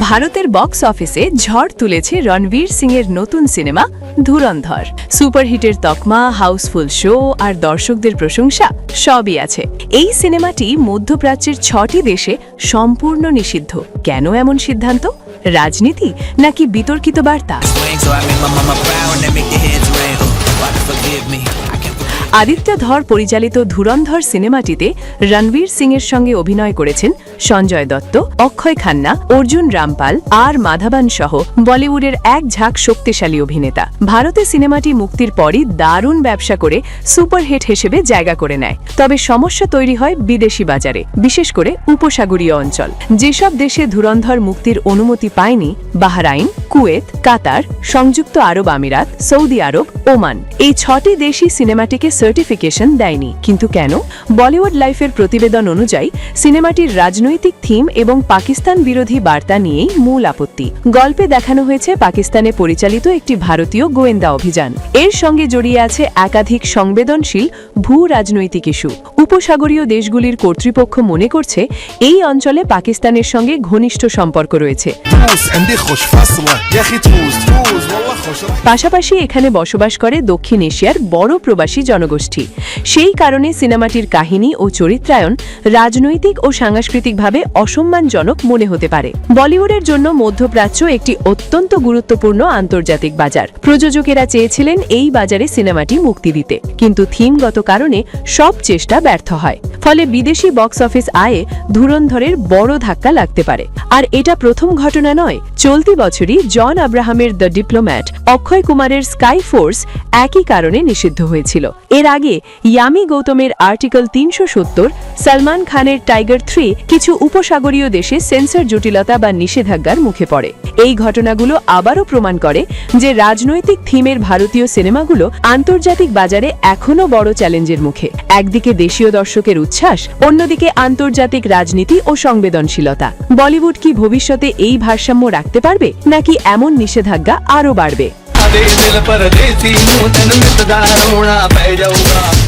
ভারতের বক্স অফিসে ঝড় তুলেছে রণবীর সিং এর নতুন সিনেমা ধুরন্ধর। সুপারহিটের তকমা, হাউসফুল শো আর দর্শকদের প্রশংসা সবই আছে। এই সিনেমাটি মধ্যপ্রাচ্যের 6টি দেশে সম্পূর্ণ নিষিদ্ধ। কেন এমন সিদ্ধান্ত? রাজনীতি নাকি বিতর্কিত বার্তা? আদিত্য ধর পরিচালিত ধুরন্ধর সিনেমাটিতে রণবীর সিং এর সঙ্গে অভিনয় করেছেন সঞ্জয় দত্ত, অক্ষয় খান্না, অর্জুন রামপাল আর মাধবন সহ বলিউডের এক ঝাঁক শক্তিশালী অভিনেতা। ভারতে সিনেমাটি মুক্তির পরই দারুণ ব্যবসা করে সুপারহিট হিসেবে জায়গা করে নেয়। তবে সমস্যা তৈরি হয় বিদেশি বাজারে, বিশেষ করে উপসাগরীয় অঞ্চল। যেসব দেশে ধুরন্ধর মুক্তির অনুমতি পায়নি, বাহরাইন, কুয়েত, কাতার, সংযুক্ত আরব আমিরাত, সৌদি আরব, ওমান, এই 6টি দেশই সিনেমাটিকে সার্টিফিকেশন দেয়নি। কিন্তু কেন? বলিউড লাইফের প্রতিবেদন অনুযায়ী সিনেমাটির রাজনৈতিক থিম এবং পাকিস্তান বিরোধী বার্তা নিয়েই মূল আপত্তি। গল্পে দেখানো হয়েছে পাকিস্তানে পরিচালিত একটি ভারতীয় গোয়েন্দা অভিযান। এর সঙ্গে জড়িয়ে আছে একাধিক সংবেদনশীল ভূ রাজনৈতিক ইস্যু। উপসাগরীয় দেশগুলির কর্তৃপক্ষ মনে করছে এই অঞ্চলে পাকিস্তানের সঙ্গে ঘনিষ্ঠ সম্পর্ক রয়েছে। পাশাপাশি এখানে বসবাস করে দক্ষিণ এশিয়ার বড় প্রবাসী জনগোষ্ঠী। সেই কারণে সিনেমাটির কাহিনী ও চরিত্রায়ন রাজনৈতিক ও সাংস্কৃতিকভাবে অসম্মানজনক মনে হতে পারে। বলিউডের জন্য মধ্যপ্রাচ্য একটি অত্যন্ত গুরুত্বপূর্ণ আন্তর্জাতিক বাজার। প্রযোজকেরা চেয়েছিলেন এই বাজারে সিনেমাটি মুক্তি দিতে, কিন্তু থিমগত কারণে সব চেষ্টা ব্যর্থ হয়। ফলে বিদেশি বক্স অফিস আয়ে ধুরন্ধরের বড় ধাক্কা লাগতে পারে। আর এটা প্রথম ঘটনা নয়। চলতি বছরই জন আব্রাহামের দ্য ডিপ্লোম্যাট, অক্ষয় কুমারের স্কাই ফোর্স একই কারণে নিষিদ্ধ হয়েছিল। এর আগে ইয়ামি গৌতমের আর্টিকেল 370, সলমান খানের টাইগার 3 কিছু উপসাগরীয় দেশে সেন্সর জটিলতা বা নিষেধাজ্ঞার মুখে পড়ে। এই ঘটনাগুলো আবারও প্রমাণ করে যে রাজনৈতিক থিমের ভারতীয় সিনেমাগুলো আন্তর্জাতিক বাজারে এখনো বড় চ্যালেঞ্জের মুখে। একদিকে দেশীয় দর্শকের উচ্ছ্বাস, অন্যদিকে আন্তর্জাতিক রাজনীতি ও সংবেদনশীলতা। বলিউড কি ভবিষ্যতে এই ভারসাম্য রাখতে পারবে, নাকি এমন নিষেধাজ্ঞা আরও বাড়বে? दिल पर देसी मुंह तन मिटदा रोना पै जाऊगा।